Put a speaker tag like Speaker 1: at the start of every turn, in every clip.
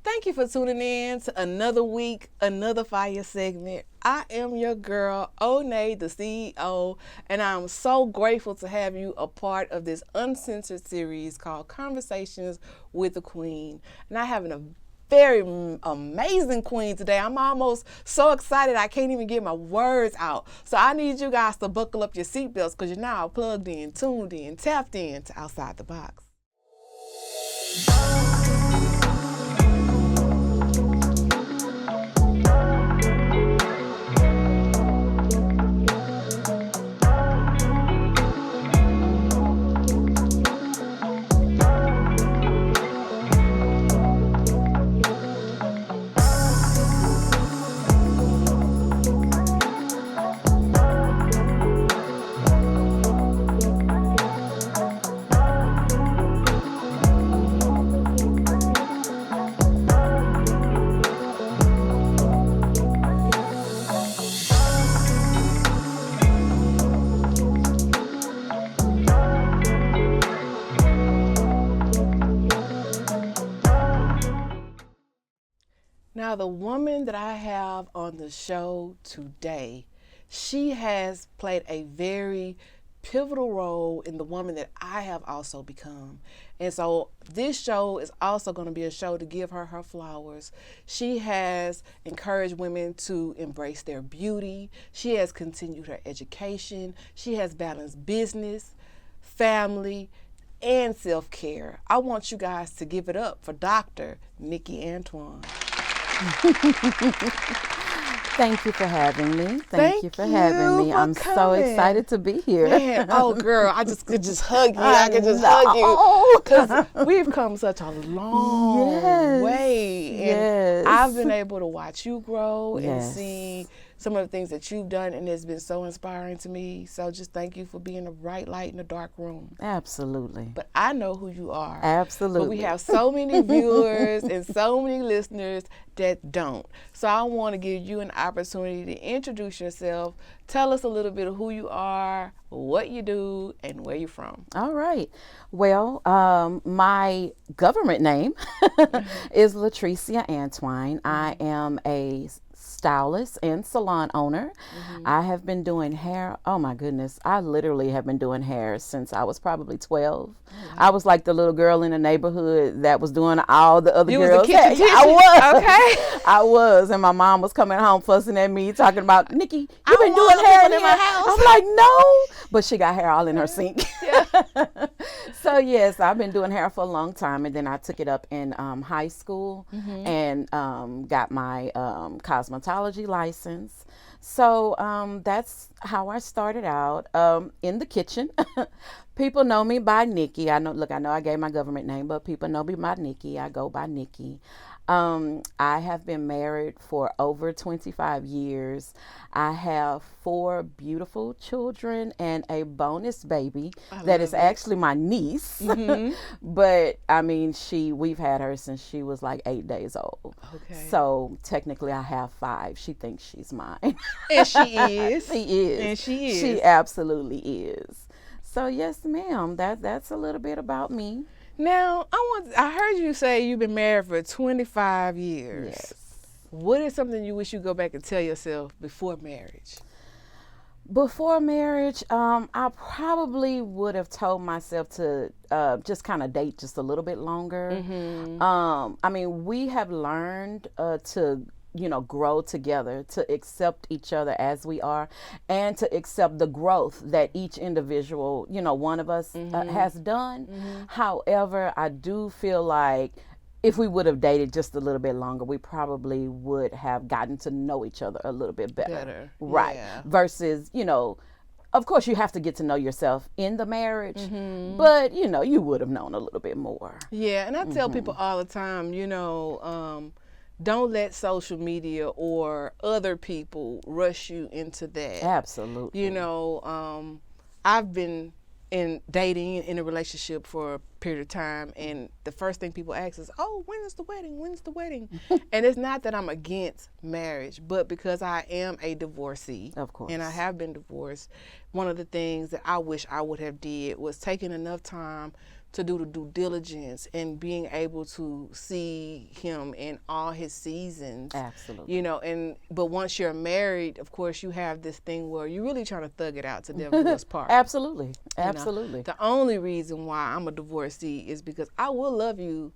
Speaker 1: Thank you for tuning in to another week, another fire segment. I am your girl, Onney, the CEO, and I'm so grateful to have you a part of this uncensored series called Conversations with the Queen. And I have a very amazing queen today. I'm almost so excited I can't even get my words out. So I need you guys to buckle up your seatbelts because you're now plugged in, tuned in, tapped in to Outside the Box. Now, the woman that I have on the show today, she has played a very pivotal role in the woman that I have also become. And so this show is also going to be a show to give her her flowers. She has encouraged women to embrace their beauty. She has continued her education. She has balanced business, family, and self-care. I want you guys to give it up for Dr. Nikki Antoine.
Speaker 2: Thank you for having me. Thank you for having me. I'm so excited to be here.
Speaker 1: Man, oh girl, I just could just hug you. I could just hug you because we've come such a long way. And I've been able to watch you grow and see some of the things that you've done, and it's been so inspiring to me. So just thank you for being a bright light in a dark room.
Speaker 2: Absolutely.
Speaker 1: But I know who you are.
Speaker 2: Absolutely.
Speaker 1: But we have so many viewers and so many listeners that don't. So I want to give you an opportunity to introduce yourself. Tell us a little bit of who you are, what you do, and where you're from.
Speaker 2: All right. Well, my government name is Latricia Antwine. I am a stylist and salon owner. I have been doing hair. Oh my goodness. I literally have been doing hair since I was probably 12. I was like the little girl in the neighborhood that was doing all the other girls.
Speaker 1: Was the kitchen
Speaker 2: I was.
Speaker 1: Okay.
Speaker 2: I was. And my mom was coming home fussing at me, talking about, Nikki, you've been doing hair in my house. I'm like, no. But she got hair all in her sink. So yes, I've been doing hair for a long time. And then I took it up in high school and got my cosmetology license. So that's how I started out in the kitchen. People know me by Nikki. I know I gave my government name, but people know me by Nikki. I go by Nikki. I have been married for over 25 years. I have 4 beautiful children and a bonus baby that is actually my niece. But I mean, we've had her since she was like 8 days old. Okay. So technically I have 5. She thinks she's mine.
Speaker 1: And she is.
Speaker 2: She is.
Speaker 1: And she is.
Speaker 2: She absolutely is. So yes, ma'am, that's a little bit about me.
Speaker 1: Now, I heard you say you've been married for 25 years.
Speaker 2: Yes.
Speaker 1: What is something you wish you go back and tell yourself before marriage?
Speaker 2: Before marriage, I probably would have told myself to just kind of date just a little bit longer. I mean, we have learned to grow together, to accept each other as we are, and to accept the growth that each individual, one of us has done. However, I do feel like if we would have dated just a little bit longer, we probably would have gotten to know each other a little bit better. Right. Yeah. Versus, of course you have to get to know yourself in the marriage, but you would have known a little bit more.
Speaker 1: Yeah. And I tell people all the time, don't let social media or other people rush you into that.
Speaker 2: Absolutely.
Speaker 1: I've been dating in a relationship for a period of time, and the first thing people ask is, oh, when is the wedding? When's the wedding? And it's not that I'm against marriage, but because I am a divorcee,
Speaker 2: of course,
Speaker 1: and I have been divorced, one of the things that I wish I would have did was taken enough time to do the due diligence and being able to see him in all his seasons.
Speaker 2: Absolutely.
Speaker 1: You know, but once you're married, of course, you have this thing where you're really trying to thug it out to death do us part.
Speaker 2: Absolutely.
Speaker 1: You know?
Speaker 2: Absolutely.
Speaker 1: The only reason why I'm a divorcee is because I will love you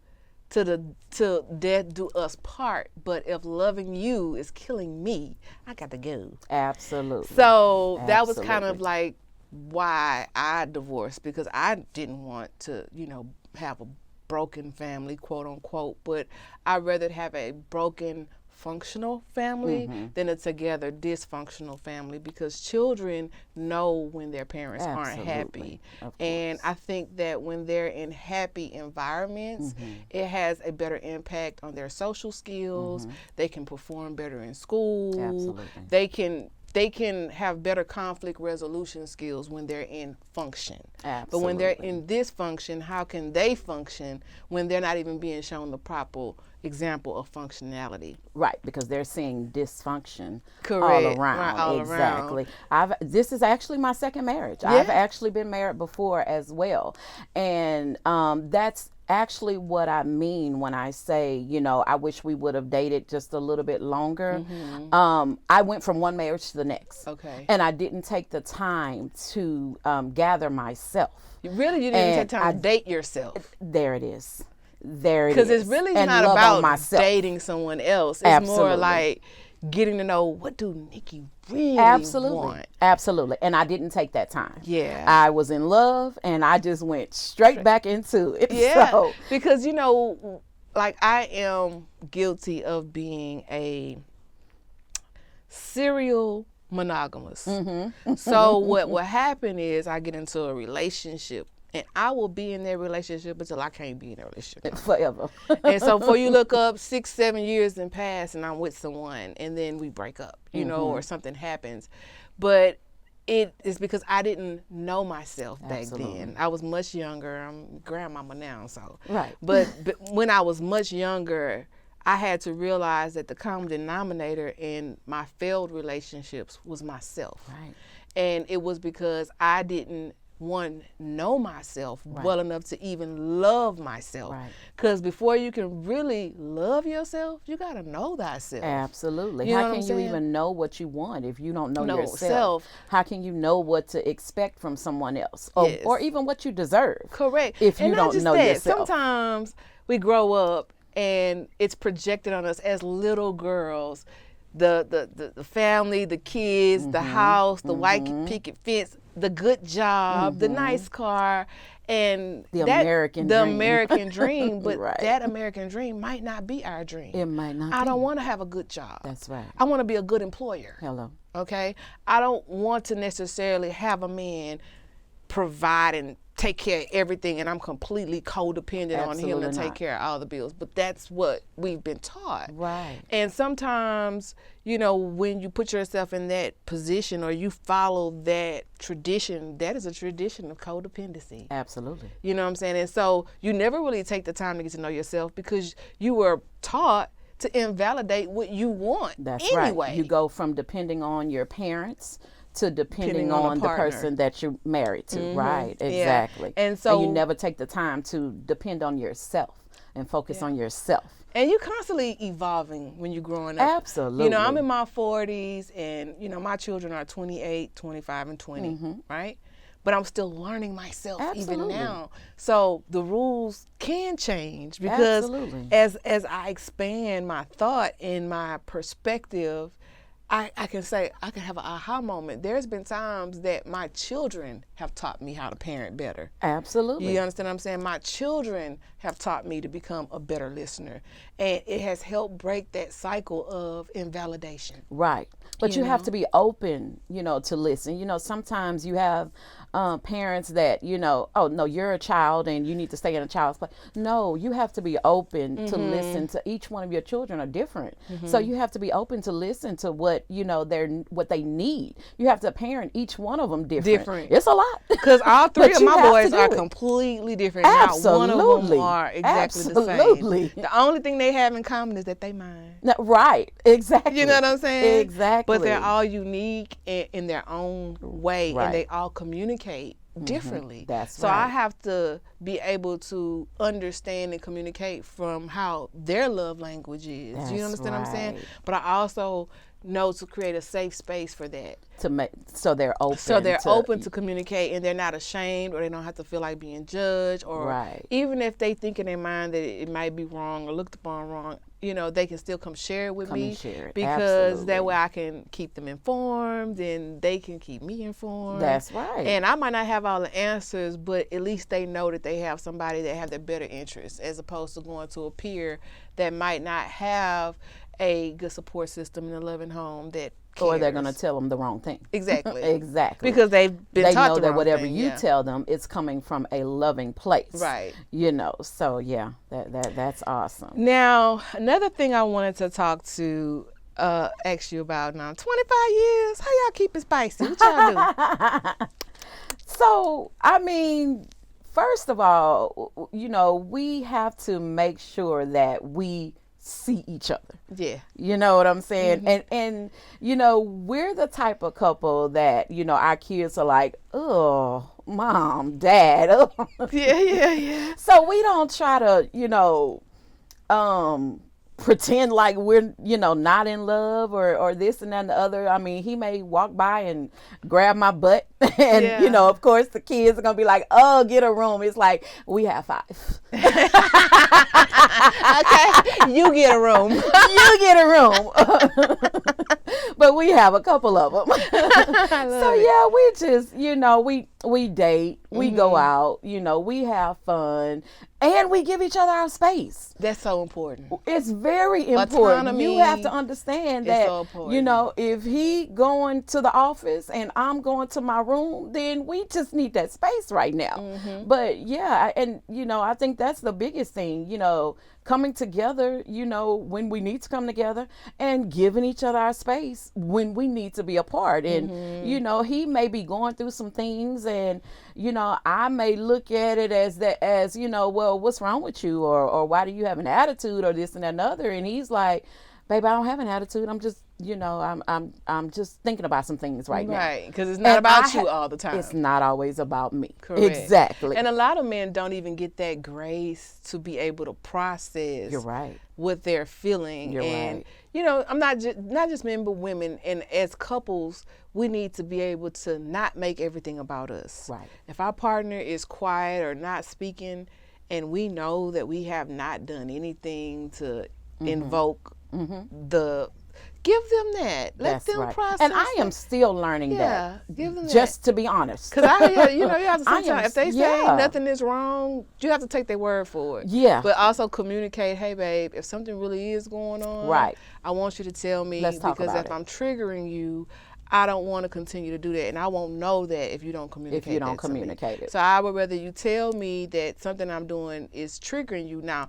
Speaker 1: till death do us part, but if loving you is killing me, I got to go.
Speaker 2: Absolutely.
Speaker 1: So that was kind of like why I divorced, because I didn't want to, you know, have a broken family, quote unquote, but I'd rather have a broken functional family than a together dysfunctional family, because children know when their parents aren't happy. And I think that when they're in happy environments, it has a better impact on their social skills. They can perform better in school.
Speaker 2: Absolutely.
Speaker 1: They can have better conflict resolution skills when they're in function.
Speaker 2: Absolutely.
Speaker 1: But when they're in dysfunction, how can they function when they're not even being shown the proper example of functionality?
Speaker 2: Right, because they're seeing dysfunction
Speaker 1: Correct.
Speaker 2: all around.
Speaker 1: Right, all
Speaker 2: exactly.
Speaker 1: around.
Speaker 2: This is actually my second marriage.
Speaker 1: Yeah.
Speaker 2: I've actually been married before as well. And that's actually what I mean when I say, you know, I wish we would have dated just a little bit longer. I went from one marriage to the next.
Speaker 1: Okay.
Speaker 2: And I didn't take the time to gather myself.
Speaker 1: You didn't take time to date yourself.
Speaker 2: There it is. There it is.
Speaker 1: Because it's really not about dating someone else. It's more like getting to know, what do Nikki really want?
Speaker 2: Absolutely. And I didn't take that time.
Speaker 1: Yeah.
Speaker 2: I was in love and I just went straight back into it.
Speaker 1: Yeah.
Speaker 2: So,
Speaker 1: because, you know, like I am guilty of being a serial monogamous. So what will happen is I get into a relationship and I will be in that relationship until I can't be in a relationship
Speaker 2: forever.
Speaker 1: And so before you look up, 6-7 years and pass and I'm with someone and then we break up, you know, or something happens. But it is because I didn't know myself back then. I was much younger. I'm grandmama now, so.
Speaker 2: Right.
Speaker 1: But when I was much younger, I had to realize that the common denominator in my failed relationships was myself.
Speaker 2: Right.
Speaker 1: And it was because I didn't know myself well enough to even love myself. Because before you can really love yourself, you got to know thyself.
Speaker 2: Absolutely.
Speaker 1: You know
Speaker 2: How can you even know what you want if you don't know yourself?
Speaker 1: Self.
Speaker 2: How can you know what to expect from someone else or even what you deserve?
Speaker 1: Correct.
Speaker 2: If you don't know yourself.
Speaker 1: Sometimes we grow up and it's projected on us as little girls. The family, the kids, the house, the white picket fence, the good job, the nice car, and
Speaker 2: the American
Speaker 1: dream. But that American dream might not be our dream.
Speaker 2: It might not.
Speaker 1: I don't want to have a good job.
Speaker 2: That's right.
Speaker 1: I want to be a good employer.
Speaker 2: Hello.
Speaker 1: Okay? I don't want to necessarily have a man provide and take care of everything and I'm completely codependent on him to take care of all the bills. But that's what we've been taught.
Speaker 2: Right.
Speaker 1: And sometimes, you know, when you put yourself in that position or you follow that tradition, that is a tradition of codependency.
Speaker 2: Absolutely.
Speaker 1: You know what I'm saying? And so you never really take the time to get to know yourself because you were taught to invalidate what you want.
Speaker 2: That's
Speaker 1: anyway.
Speaker 2: Right. You go from depending on your parents to depending on the person that you're married to. Right, exactly.
Speaker 1: Yeah. And
Speaker 2: you never take the time to depend on yourself and focus on yourself.
Speaker 1: And you're constantly evolving when you're growing up.
Speaker 2: Absolutely.
Speaker 1: You know, I'm in my 40s and, you know, my children are 28, 25, and 20, right? But I'm still learning myself even now. So the rules can change because as I expand my thought and my perspective, I can say, I can have an aha moment. There's been times that my children have taught me how to parent better.
Speaker 2: Absolutely.
Speaker 1: You understand what I'm saying? My children have taught me to become a better listener. And it has helped break that cycle of invalidation.
Speaker 2: Right. But you have to be open, you know, to listen. You know, sometimes you have parents that, you know, oh, no, you're a child and you need to stay in a child's place. No, you have to be open to listen to each one of your children are different. So you have to be open to listen to what, you know, what they need. You have to parent each one of them different. It's a lot.
Speaker 1: Because all three of my boys are completely different.
Speaker 2: Absolutely.
Speaker 1: Not one of them are exactly the same. The only thing they have in common is that they mine.
Speaker 2: No, right. Exactly.
Speaker 1: You know what I'm saying?
Speaker 2: Exactly.
Speaker 1: But they're all unique in their own way, and they all communicate differently.
Speaker 2: That's
Speaker 1: so
Speaker 2: right.
Speaker 1: I have to be able to understand and communicate from how their love language is.
Speaker 2: That's
Speaker 1: Do you understand what I'm saying?
Speaker 2: right.
Speaker 1: But I also know to create a safe space for that.
Speaker 2: To make so they're open.
Speaker 1: So they're open to communicate, and they're not ashamed, or they don't have to feel like being judged, or
Speaker 2: Right.
Speaker 1: even if they think in their mind that it might be wrong or looked upon wrong, you know, they can still come share it with
Speaker 2: Come
Speaker 1: me,
Speaker 2: and share it.
Speaker 1: because that
Speaker 2: Absolutely.
Speaker 1: way I can keep them informed, and they can keep me informed.
Speaker 2: That's right.
Speaker 1: And I might not have all the answers, but at least they know that they have somebody that have their better interests, as opposed to going to a peer that might not have a good support system in a loving home that cares.
Speaker 2: Or they're going to tell them the wrong thing.
Speaker 1: Exactly.
Speaker 2: Exactly.
Speaker 1: Because they've been
Speaker 2: they
Speaker 1: taught
Speaker 2: know
Speaker 1: the
Speaker 2: that
Speaker 1: wrong
Speaker 2: whatever
Speaker 1: thing,
Speaker 2: you
Speaker 1: yeah.
Speaker 2: tell them, it's coming from a loving place.
Speaker 1: Right.
Speaker 2: You know. So yeah, that's awesome.
Speaker 1: Now, another thing I wanted to talk to ask you about now. 25 years. How y'all keep it spicy? What y'all do?
Speaker 2: So, I mean, first of all, you know, we have to make sure that we see each other.
Speaker 1: Yeah.
Speaker 2: You know what I'm saying? And you know, we're the type of couple that, you know, our kids are like, oh, mom, dad. Oh.
Speaker 1: Yeah.
Speaker 2: So we don't try to, you know, pretend like we're, you know, not in love or this and that and the other. I mean, he may walk by and grab my butt and,
Speaker 1: Yeah.
Speaker 2: you know, of course the kids are going to be like, oh, get a room. It's like, we have 5.
Speaker 1: Okay. You get a room.
Speaker 2: You get a room. But we have a couple of them. So yeah, we just, you know, we date, we go out, you know, we have fun, and we give each other our space.
Speaker 1: That's so important.
Speaker 2: It's very important.
Speaker 1: Autonomy
Speaker 2: You have to understand that,
Speaker 1: so important.
Speaker 2: you know, if he going to the office and I'm going to my room, then we just need that space right now. But yeah, and you know, I think that's the biggest thing, you know, coming together, you know, when we need to come together, and giving each other our space when we need to be apart. And you know, he may be going through some things, and you know, I may look at it as you know, well, what's wrong with you, or why do you have an attitude, or this and that and other. And he's like, babe, I don't have an attitude. I'm just, you know, I'm just thinking about some things right now.
Speaker 1: Right, because it's not about you all the time.
Speaker 2: It's not always about me.
Speaker 1: Correct.
Speaker 2: Exactly.
Speaker 1: And a lot of men don't even get that grace to be able to process.
Speaker 2: You're right.
Speaker 1: What they're feeling.
Speaker 2: You're
Speaker 1: and
Speaker 2: right.
Speaker 1: you know, I'm not just men but women, and as couples we need to be able to not make everything about us.
Speaker 2: Right.
Speaker 1: If our partner is quiet or not speaking, and we know that we have not done anything to invoke give them that. Let
Speaker 2: That's
Speaker 1: them
Speaker 2: right.
Speaker 1: process.
Speaker 2: And I am still learning that.
Speaker 1: Give them
Speaker 2: Just to be honest.
Speaker 1: because you know, you have to
Speaker 2: I
Speaker 1: sometimes,
Speaker 2: am-
Speaker 1: if they say
Speaker 2: yeah.
Speaker 1: nothing is wrong, you have to take their word for it.
Speaker 2: Yeah.
Speaker 1: But also communicate, hey babe, if something really is going on,
Speaker 2: Right.
Speaker 1: I want you to tell me,
Speaker 2: Let's talk
Speaker 1: because
Speaker 2: about
Speaker 1: if
Speaker 2: it.
Speaker 1: I'm triggering you, I don't want to continue to do that, and I won't know that if you don't communicate.
Speaker 2: If you don't
Speaker 1: that to me.
Speaker 2: communicate it.
Speaker 1: So I would rather you tell me that something I'm doing is triggering you. Now,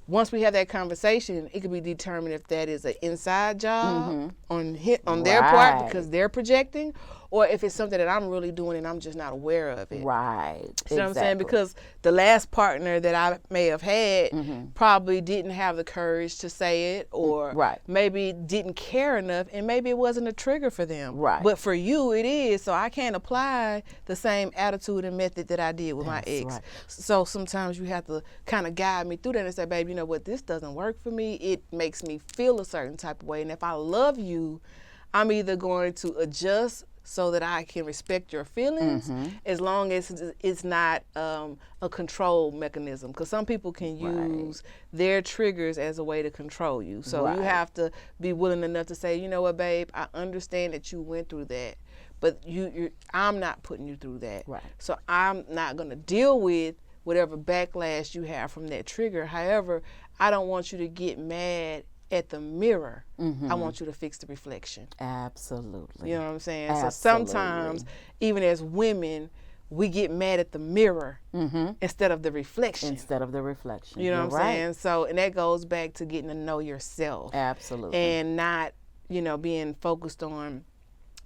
Speaker 1: once we have that conversation, it could be determined if that is an inside job on their part
Speaker 2: Right.
Speaker 1: because they're projecting, or if it's something that I'm really doing and I'm just not aware of it.
Speaker 2: Right.
Speaker 1: You know what I'm saying? Because the last partner that I may have had probably didn't have the courage to say it, or
Speaker 2: Right.
Speaker 1: maybe didn't care enough, and maybe it wasn't a trigger for them.
Speaker 2: Right.
Speaker 1: But for you, it is. So I can't apply the same attitude and method that I did with my ex.
Speaker 2: right.
Speaker 1: So sometimes you have to kind of guide me through that and say, babe, you know what? This doesn't work for me. It makes me feel a certain type of way. And if I love you, I'm either going to adjust so that I can respect your feelings, as long as it's not a control mechanism. Because some people can use their triggers as a way to control you. So you
Speaker 2: Right.
Speaker 1: have to be willing enough to say, you know what, babe, I understand that you went through that, but I'm not putting you through that.
Speaker 2: Right.
Speaker 1: So I'm not going to deal with whatever backlash you have from that trigger. However, I don't want you to get mad at the mirror. I want you to fix the reflection.
Speaker 2: Absolutely.
Speaker 1: You know what I'm saying?
Speaker 2: Absolutely.
Speaker 1: So sometimes, even as women, we get mad at the mirror instead of the reflection.
Speaker 2: Instead of the reflection.
Speaker 1: You know
Speaker 2: You're
Speaker 1: what I'm
Speaker 2: right.
Speaker 1: saying? So, and that goes back to getting to know yourself.
Speaker 2: Absolutely.
Speaker 1: And not, you know, being focused on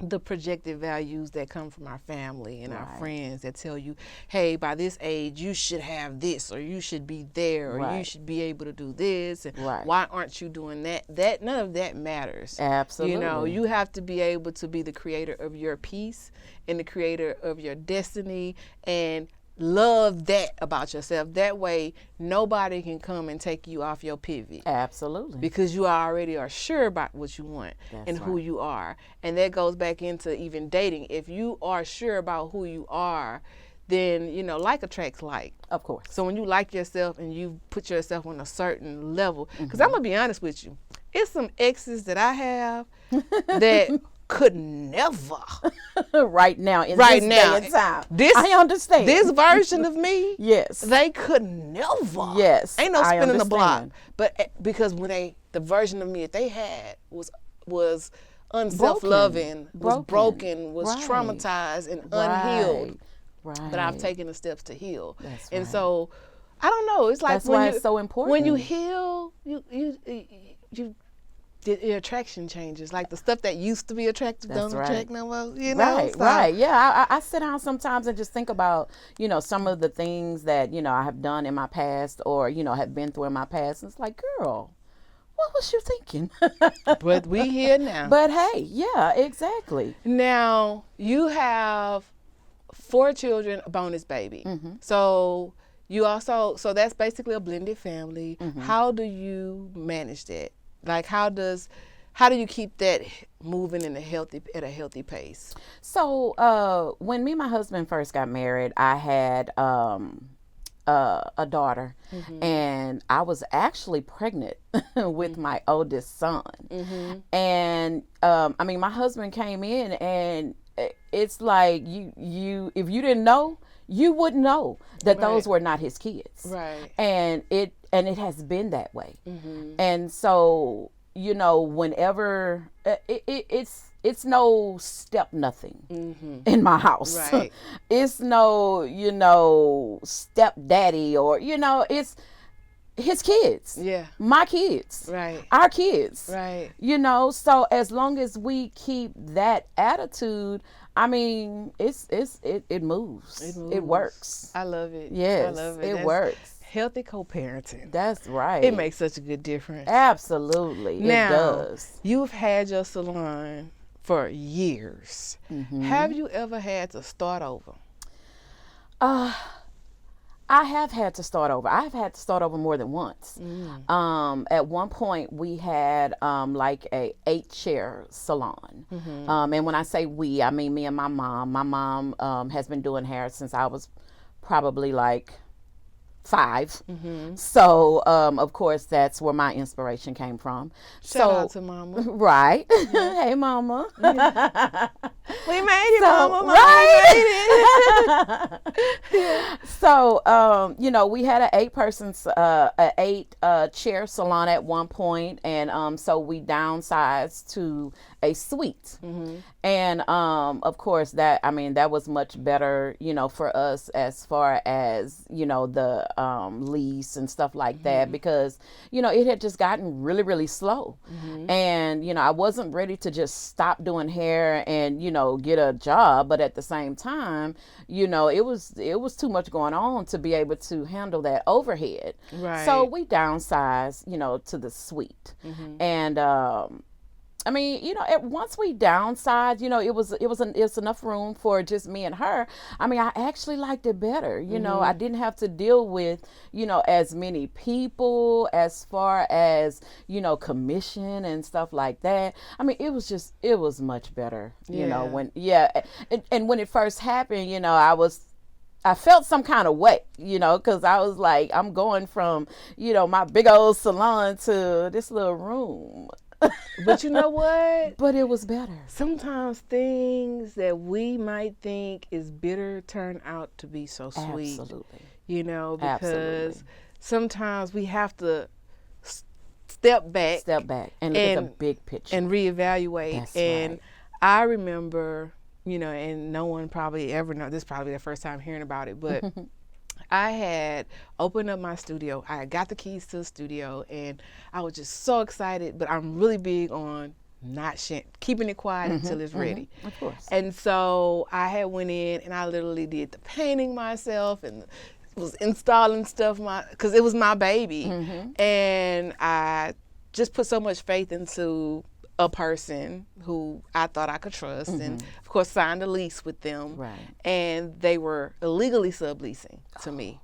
Speaker 1: the projected values that come from our family and our
Speaker 2: Right.
Speaker 1: friends that tell you, hey, by this age you should have this, or you should be there, or you
Speaker 2: Right.
Speaker 1: should be able to do this, and
Speaker 2: Right.
Speaker 1: why aren't you doing that? None of that matters.
Speaker 2: Absolutely.
Speaker 1: You know, you have to be able to be the creator of your peace and the creator of your destiny, and love that about yourself. That way nobody can come and take you off your pivot.
Speaker 2: Absolutely.
Speaker 1: Because you already are sure about what you want.
Speaker 2: That's
Speaker 1: and who
Speaker 2: right.
Speaker 1: you are. And that goes back into even dating. If you are sure about who you are, then, you know, like attracts like.
Speaker 2: Of course.
Speaker 1: So when you like yourself and you put yourself on a certain level, because I'm going to be honest with you, it's some exes that I have that could never.
Speaker 2: Right now, in
Speaker 1: Right
Speaker 2: this
Speaker 1: now,
Speaker 2: day and time.
Speaker 1: this-
Speaker 2: I understand.
Speaker 1: This version of me,
Speaker 2: Yes.
Speaker 1: they could never.
Speaker 2: Yes,
Speaker 1: Ain't no
Speaker 2: I
Speaker 1: spinning the block.
Speaker 2: understand.
Speaker 1: But because when the version of me that they had was unself-loving, was broken, was
Speaker 2: Right.
Speaker 1: traumatized and unhealed.
Speaker 2: Right.
Speaker 1: But I've taken the steps to heal.
Speaker 2: That's
Speaker 1: and
Speaker 2: right.
Speaker 1: so I don't know. It's like
Speaker 2: That's
Speaker 1: when
Speaker 2: why
Speaker 1: you,
Speaker 2: it's so important.
Speaker 1: When you heal, your attraction changes. Like the stuff that used to be attractive
Speaker 2: That's
Speaker 1: don't
Speaker 2: right.
Speaker 1: attract no more. You know?
Speaker 2: Right,
Speaker 1: So-
Speaker 2: right. Yeah, I sit down sometimes and just think about, you know, some of the things that, you know, I have done in my past or, you know, have been through in my past. And it's like, girl, what was you thinking?
Speaker 1: But we here now.
Speaker 2: But hey, yeah, exactly.
Speaker 1: Now you have 4 children, a bonus baby.
Speaker 2: Mm-hmm.
Speaker 1: So so that's basically a blended family. How do you manage that? Like how do you keep that moving at a healthy pace?
Speaker 2: So when me and my husband first got married, I had a daughter, and I was actually pregnant with my oldest son. And I mean, my husband came in, and it's like you if you didn't know, you wouldn't know that those were not his kids.
Speaker 1: Right.
Speaker 2: And it has been that way. And so, you know, whenever it's no step nothing in my house.
Speaker 1: Right.
Speaker 2: It's no, you know, step daddy, or, you know, it's his kids.
Speaker 1: Yeah.
Speaker 2: My kids.
Speaker 1: Right.
Speaker 2: Our kids.
Speaker 1: Right.
Speaker 2: You know, so as long as we keep that attitude, I mean, it moves. It works.
Speaker 1: I love it.
Speaker 2: Yes,
Speaker 1: I love it.
Speaker 2: it
Speaker 1: That's
Speaker 2: works.
Speaker 1: Healthy co-parenting.
Speaker 2: That's right.
Speaker 1: It makes such a good difference.
Speaker 2: Absolutely.
Speaker 1: Now,
Speaker 2: it does.
Speaker 1: You've had your salon for years. Have you ever had to start over?
Speaker 2: I have had to start over. I've had to start over more than once. At one point, we had like a 8-chair salon. And when I say we, I mean me and my mom. My mom has been doing hair since I was probably like 5. So, of course, that's where my inspiration came from.
Speaker 1: Shout out to Mama.
Speaker 2: Right. Hey, Mama.
Speaker 1: We made it,
Speaker 2: So,
Speaker 1: Mama.
Speaker 2: right.
Speaker 1: We made it.
Speaker 2: So, you know, we had an 8-chair salon at one point, and so we downsized to a suite. And of course, that was much better, you know, for us as far as, you know, the lease and stuff like that, because, you know, it had just gotten really, really slow. And, you know, I wasn't ready to just stop doing hair and, you know, get a job, but at the same time, you know, it was too much going on to be able to handle that overhead.
Speaker 1: Right.
Speaker 2: So we downsized, you know, to the suite. And I mean, you know, once we downsized, you know, it was enough room for just me and her. I mean, I actually liked it better. You know, I didn't have to deal with, you know, as many people as far as, you know, commission and stuff like that. I mean, it was much better, you know, and when it first happened, you know, I felt some kind of way, you know, because I was like, I'm going from, you know, my big old salon to this little room.
Speaker 1: But you know what?
Speaker 2: But it was better.
Speaker 1: Sometimes things that we might think is bitter turn out to be so sweet.
Speaker 2: Absolutely.
Speaker 1: You know, because
Speaker 2: Absolutely.
Speaker 1: sometimes we have to step back
Speaker 2: and look at the big picture
Speaker 1: and reevaluate.
Speaker 2: That's
Speaker 1: and
Speaker 2: right.
Speaker 1: I remember, you know, and no one probably ever know, this is probably the first time hearing about it, but I had opened up my studio. I got the keys to the studio, and I was just so excited, but I'm really big on not keeping it quiet until it's ready.
Speaker 2: Of course.
Speaker 1: And so I had went in and I literally did the painting myself and was installing stuff because it was my baby. And I just put so much faith into a person who I thought I could trust, and of course signed a lease with them.
Speaker 2: Right.
Speaker 1: And they were illegally subleasing to me.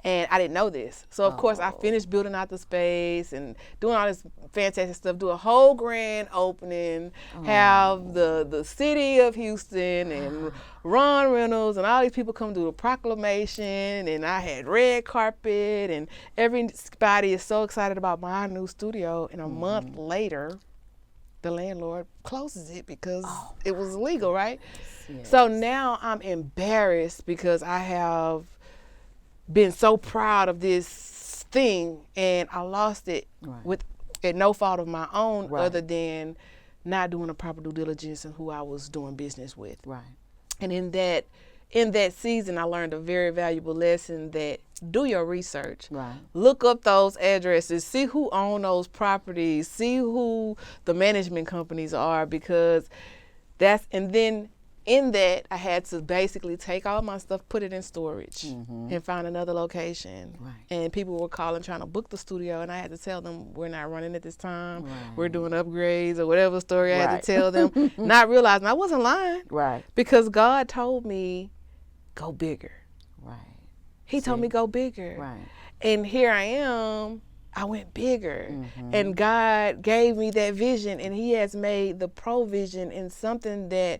Speaker 1: And I didn't know this. So, of course, I finished building out the space and doing all this fantastic stuff, do a whole grand opening, have the city of Houston and Ron Reynolds and all these people come do a proclamation, and I had red carpet, and everybody is so excited about my new studio. And a month later, the landlord closes it because it was illegal, right?
Speaker 2: Yes.
Speaker 1: So now I'm embarrassed because I have been so proud of this thing and I lost it at no fault of my own other than not doing a proper due diligence in who I was doing business with.
Speaker 2: Right.
Speaker 1: And in that season, I learned a very valuable lesson that do your research.
Speaker 2: Right.
Speaker 1: Look up those addresses, see who own those properties, see who the management companies are, because and then in that, I had to basically take all my stuff, put it in storage, and find another location.
Speaker 2: Right.
Speaker 1: And people were calling trying to book the studio, and I had to tell them we're not running at this time. We're doing upgrades or whatever story I had to tell them, not realizing I wasn't lying.
Speaker 2: Right.
Speaker 1: Because God told me, go bigger.
Speaker 2: Right.
Speaker 1: He told me go bigger.
Speaker 2: Right.
Speaker 1: And here I am. I went bigger. And God gave me that vision, and He has made the provision in something that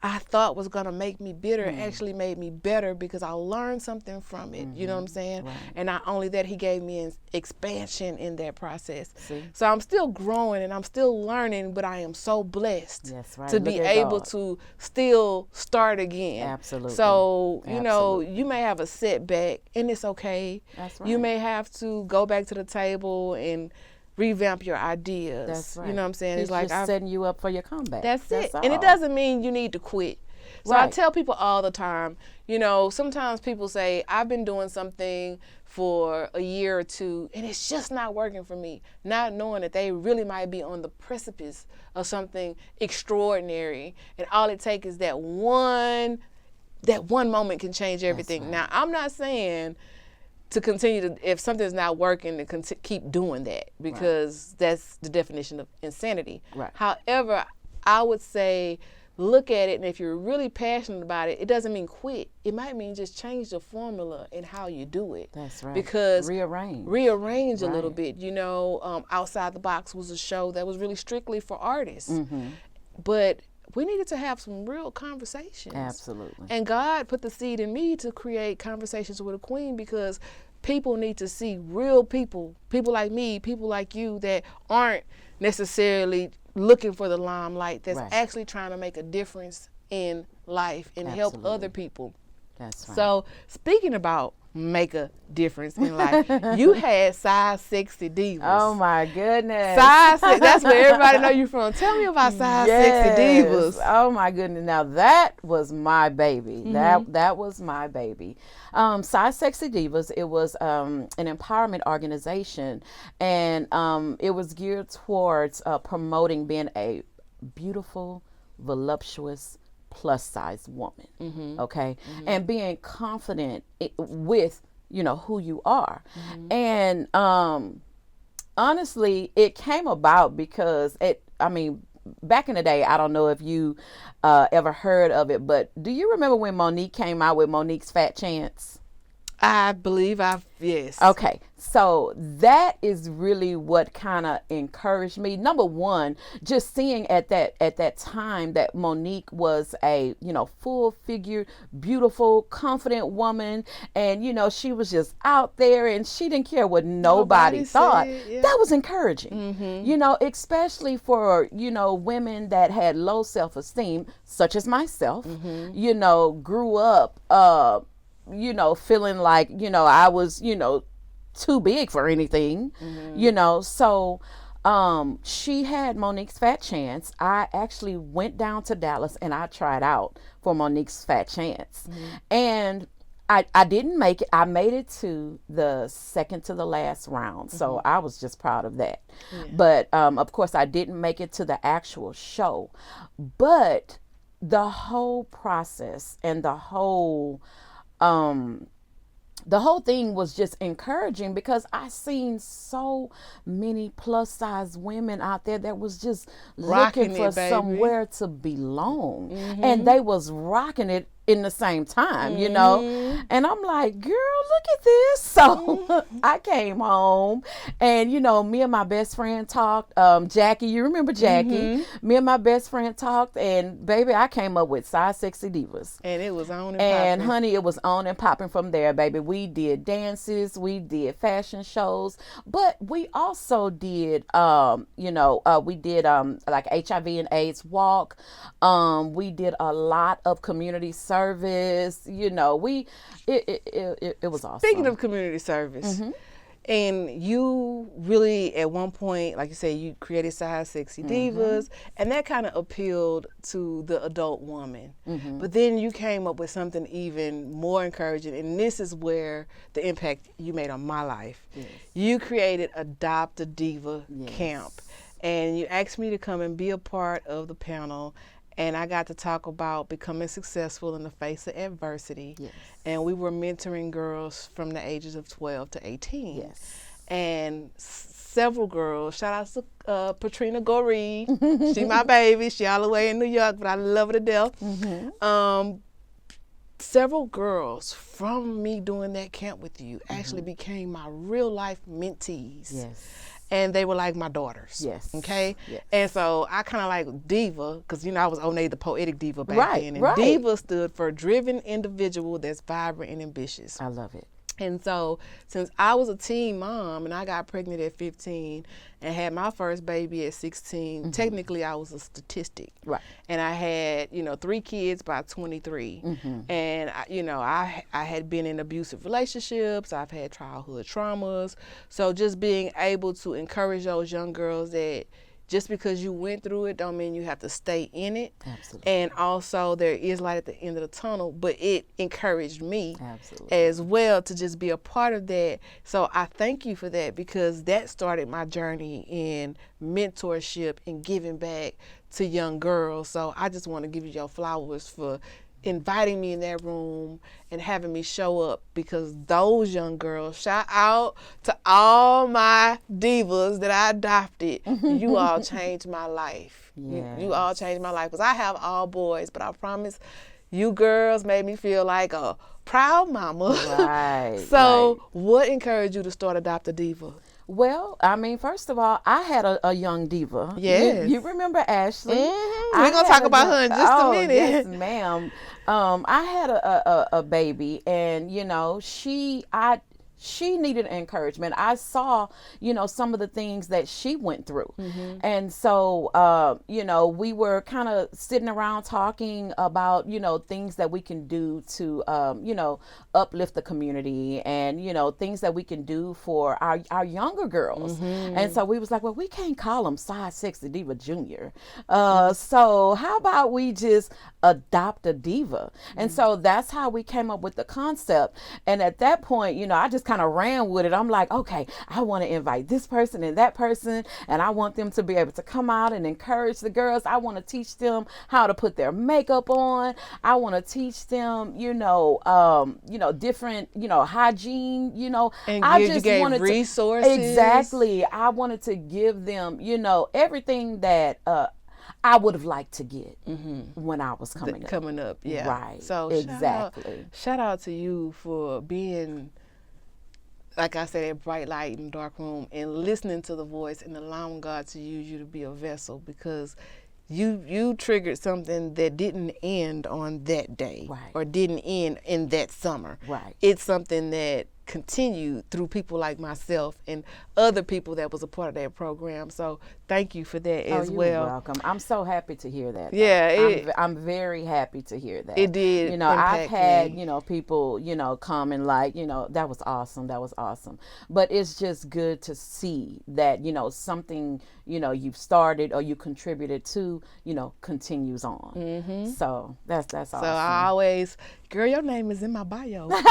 Speaker 1: I thought was going to make me bitter actually made me better because I learned something from it. You know what I'm saying?
Speaker 2: Right.
Speaker 1: And not only that, He gave me an expansion in that process.
Speaker 2: See?
Speaker 1: So I'm still growing and I'm still learning, but I am so blessed to
Speaker 2: Look
Speaker 1: be
Speaker 2: at
Speaker 1: able
Speaker 2: God.
Speaker 1: to still start again.
Speaker 2: Absolutely.
Speaker 1: So, you know, you may have a setback and it's okay.
Speaker 2: That's right.
Speaker 1: You may have to go back to the table and revamp your ideas.
Speaker 2: That's right.
Speaker 1: You know what I'm saying?
Speaker 2: He's
Speaker 1: it's like
Speaker 2: just setting you up for your comeback.
Speaker 1: That's it.
Speaker 2: all.
Speaker 1: And it doesn't mean you need to quit. So I
Speaker 2: Right.
Speaker 1: tell people all the time, you know, sometimes people say, I've been doing something for a year or two and it's just not working for me, not knowing that they really might be on the precipice of something extraordinary. And all it takes is that one moment can change everything.
Speaker 2: right.
Speaker 1: Now, I'm not saying to continue to, if something's not working, to keep doing that, because that's the definition of insanity.
Speaker 2: Right.
Speaker 1: However, I would say look at it, and if you're really passionate about it, it doesn't mean quit. It might mean just change the formula and how you do it.
Speaker 2: That's right.
Speaker 1: Because
Speaker 2: rearrange
Speaker 1: a little bit. You know, Outside the Box was a show that was really strictly for artists. But we needed to have some real conversations.
Speaker 2: Absolutely.
Speaker 1: And God put the seed in me to create Conversations with a Queen, because people need to see real people like me, people like you, that aren't necessarily looking for the limelight, that's actually trying to make a difference in life and help other people.
Speaker 2: That's right.
Speaker 1: So speaking about make a difference in life, you had Size Sexy Divas.
Speaker 2: Oh my goodness.
Speaker 1: That's where everybody know you from. Tell me about Size Sexy Divas.
Speaker 2: Oh my goodness. Now that was my baby. That was my baby. Size Sexy Divas, it was an empowerment organization, and it was geared towards promoting being a beautiful, voluptuous, plus size woman. Okay. And being confident with, you know, who you are. And honestly, it came about because back in the day, I don't know if you ever heard of it, but do you remember when Monique came out with Monique's Fat Chance?
Speaker 1: I believe yes.
Speaker 2: Okay, so that is really what kind of encouraged me. Number one, just seeing at that time that Monique was a, you know, full-figured, beautiful, confident woman, and, you know, she was just out there and she didn't care what nobody thought. That was encouraging, you know, especially for, you know, women that had low self-esteem, such as myself, you know, grew up, you know, feeling like, you know, I was, you know, too big for anything, you know. So she had Monique's Fat Chance. I actually went down to Dallas and I tried out for Monique's Fat Chance. And I didn't make it. I made it to the second to the last round. So I was just proud of that.
Speaker 1: Yeah.
Speaker 2: But of course, I didn't make it to the actual show. But the whole process and the whole thing was just encouraging because I seen so many plus size women out there that was just
Speaker 1: Rocking
Speaker 2: looking for
Speaker 1: it, baby.
Speaker 2: somewhere to belong. And they was rocking it in the same time, you know. And I'm like, girl, look at this. So I came home and, you know, me and my best friend talked. Jackie, you remember Jackie? Me and my best friend talked, and baby, I came up with Size Sexy Divas.
Speaker 1: And it was on and
Speaker 2: And
Speaker 1: popping.
Speaker 2: honey, it was on and popping from there, baby. We did dances, we did fashion shows, but we also did, we did like HIV and AIDS walk. We did a lot of community service. You know, it was awesome.
Speaker 1: Speaking of community service, and you really, at one point, like you said, you created Size Sexy Divas, and that kind of appealed to the adult woman. But then you came up with something even more encouraging, and this is where the impact you made on my life.
Speaker 2: Yes.
Speaker 1: You created Adopt a Diva
Speaker 2: Yes.
Speaker 1: Camp, and you asked me to come and be a part of the panel. And I got to talk about becoming successful in the face of adversity.
Speaker 2: Yes.
Speaker 1: And we were mentoring girls from the ages of 12 to 18.
Speaker 2: Yes.
Speaker 1: And several girls, shout out to Patrina Goree. She my baby. She all the way in New York, but I love her to death. Several girls from me doing that camp with you actually became my real life mentees.
Speaker 2: Yes.
Speaker 1: And they were like my daughters.
Speaker 2: Yes.
Speaker 1: Okay.
Speaker 2: Yes.
Speaker 1: And so I kind of like diva, because you know I was Onney the poetic diva back
Speaker 2: Right,
Speaker 1: then, and
Speaker 2: right.
Speaker 1: diva stood for driven individual that's vibrant and ambitious.
Speaker 2: I love it.
Speaker 1: And so since I was a teen mom and I got pregnant at 15 and had my first baby at 16, technically I was a statistic.
Speaker 2: Right.
Speaker 1: And I had, 3 kids by 23. And, I had been in abusive relationships. I've had childhood traumas. So just being able to encourage those young girls that just because you went through it don't mean you have to stay in it.
Speaker 2: Absolutely.
Speaker 1: And also there is light at the end of the tunnel, but it encouraged me
Speaker 2: Absolutely.
Speaker 1: as well to just be a part of that. So I thank you for that, because that started my journey in mentorship and giving back to young girls. So I just want to give you your flowers for inviting me in that room and having me show up, because those young girls, shout out to all my divas that I adopted. You all changed my life.
Speaker 2: Yes.
Speaker 1: You all changed my life, because I have all boys, but I promise you girls made me feel like a proud mama.
Speaker 2: Right.
Speaker 1: So
Speaker 2: right.
Speaker 1: what encouraged you to start Adopt a Diva?
Speaker 2: Well, I mean, first of all, I had a young diva.
Speaker 1: Yes.
Speaker 2: You remember Ashley?
Speaker 1: We're going to talk about her in just a minute.
Speaker 2: Yes, ma'am. I had a baby, and, she needed encouragement. I saw, some of the things that she went through. And so, we were kind of sitting around talking about, things that we can do to, uplift the community, and, things that we can do for our younger girls. And so we was like, well, we can't call them Size Sexy Diva Junior. So how about we just adopt a diva? And so that's how we came up with the concept. And at that point, I just kind of ran with it. I'm like, okay, I want to invite this person and that person, and I want them to be able to come out and encourage the girls. I want to teach them how to put their makeup on. I want to teach them, different, hygiene,
Speaker 1: And
Speaker 2: I
Speaker 1: you
Speaker 2: just
Speaker 1: gave
Speaker 2: wanted
Speaker 1: resources.
Speaker 2: Exactly. I wanted to give them, everything that I would have liked to get when I was coming up.
Speaker 1: Yeah.
Speaker 2: Right.
Speaker 1: So
Speaker 2: exactly.
Speaker 1: Shout out to you for being, like I said, that bright light in the dark room, and listening to the voice and allowing God to use you to be a vessel, because you triggered something that didn't end on that day.
Speaker 2: Right.
Speaker 1: Or didn't end in that summer.
Speaker 2: Right.
Speaker 1: It's something that continued through people like myself and other people that was a part of that program. So thank you for that as
Speaker 2: You're
Speaker 1: well.
Speaker 2: welcome. I'm so happy to hear that.
Speaker 1: Yeah,
Speaker 2: I'm very happy to hear that.
Speaker 1: It did.
Speaker 2: I've had,
Speaker 1: me.
Speaker 2: People, come and like, that was awesome. That was awesome. But it's just good to see that, something, you've started or you contributed to, continues on. So that's awesome.
Speaker 1: So I always girl, your name is in my bio. It is.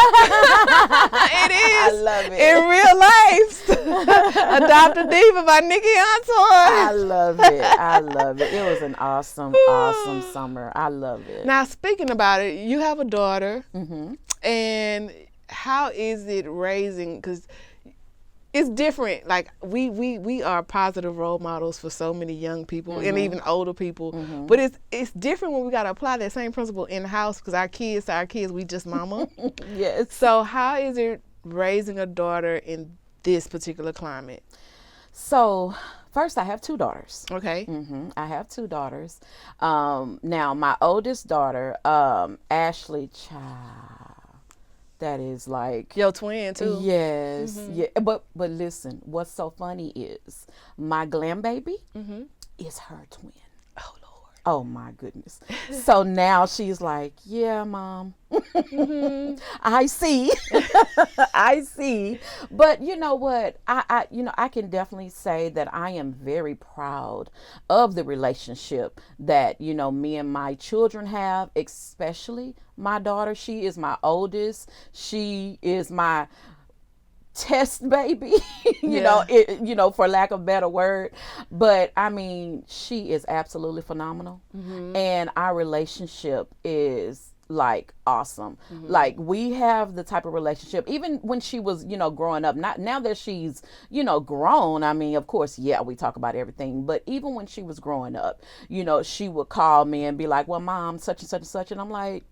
Speaker 2: I love it.
Speaker 1: In real life. Adopt a Diva by Nikki Antoine.
Speaker 2: I love it. I love it. It was an awesome, awesome summer. I love it.
Speaker 1: Now, speaking about it, you have a daughter.
Speaker 2: Mm-hmm.
Speaker 1: And how is it raising? Because it's different. Like we are positive role models for so many young people and even older people. Mm-hmm. But it's different when we got to apply that same principle in the house because our kids, we just mama.
Speaker 2: Yes.
Speaker 1: So how is it raising a daughter in this particular climate?
Speaker 2: So first, I have 2 daughters.
Speaker 1: Okay.
Speaker 2: Mm-hmm. I have 2 daughters. Now, my oldest daughter, Ashley, that is like
Speaker 1: your twin too.
Speaker 2: Yes, yeah. But listen, what's so funny is my glam baby is her twin.
Speaker 1: Oh Lord.
Speaker 2: Oh my goodness. So now she's like, yeah, Mom. I see. I see. But you know what? I can definitely say that I am very proud of the relationship that, me and my children have, especially my daughter. She is my oldest. She is my test baby, for lack of a better word. But I mean, she is absolutely phenomenal. And our relationship is like awesome. Like we have the type of relationship, even when she was, growing up, not now that she's, grown. I mean, of course, yeah, we talk about everything, but even when she was growing up, she would call me and be like, well, Mom, such and such and such. And I'm like,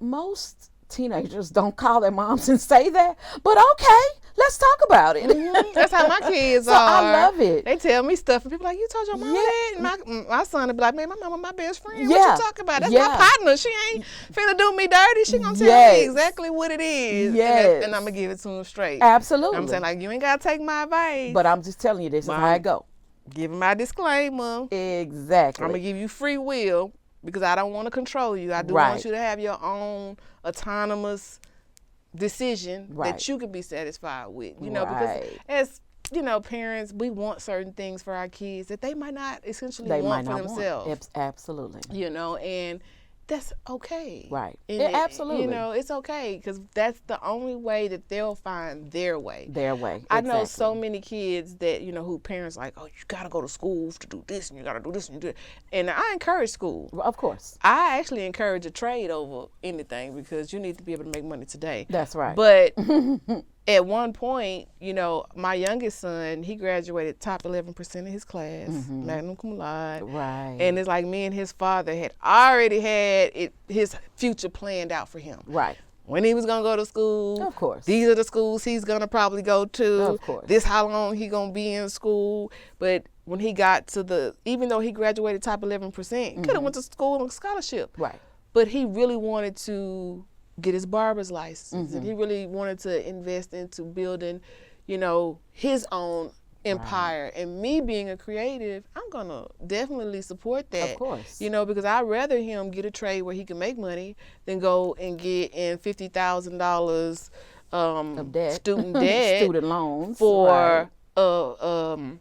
Speaker 2: most teenagers don't call their moms and say that, but okay, let's talk about it.
Speaker 1: That's how my kids
Speaker 2: so
Speaker 1: are.
Speaker 2: I love it.
Speaker 1: They tell me stuff and people like, you told your mama that? And my son will be like, man, my mama my best friend.
Speaker 2: Yeah.
Speaker 1: What you talking about? That's my partner. She ain't finna do me dirty. She gonna tell me exactly what it is.
Speaker 2: Yes.
Speaker 1: And I'm gonna give it to him straight.
Speaker 2: Absolutely.
Speaker 1: I'm saying, like, you ain't gotta take my advice.
Speaker 2: But I'm just telling you, this is how I go.
Speaker 1: Give him my disclaimer.
Speaker 2: Exactly.
Speaker 1: I'm gonna give you free will because I don't want to control you. I do want you to have your own autonomous decision that you can be satisfied with. Because as parents, we want certain things for our kids that they might not essentially want for themselves.
Speaker 2: Absolutely.
Speaker 1: And that's okay.
Speaker 2: Right.
Speaker 1: Absolutely. It's okay because that's the only way that they'll find their way. I know so many kids that, who parents like, oh, you got to go to school to do this and you got to do this and do that. And I encourage school.
Speaker 2: Of course.
Speaker 1: I actually encourage a trade over anything because you need to be able to make money today.
Speaker 2: That's right.
Speaker 1: But at one point, my youngest son, he graduated top 11% of his class, magna cum laude.
Speaker 2: Right.
Speaker 1: And it's like me and his father had already had his future planned out for him.
Speaker 2: Right.
Speaker 1: When he was going to go to school.
Speaker 2: Of course.
Speaker 1: These are the schools he's going to probably go to.
Speaker 2: Of course.
Speaker 1: This how long he going to be in school. But when he got to even though he graduated top 11%, he could have went to school on a scholarship.
Speaker 2: Right.
Speaker 1: But he really wanted to get his barber's license, and he really wanted to invest into building, his own empire. And me being a creative, I'm gonna definitely support that.
Speaker 2: Of course.
Speaker 1: Because I'd rather him get a trade where he can make money than go and get in $50,000
Speaker 2: of debt,
Speaker 1: student debt,
Speaker 2: student loans
Speaker 1: for an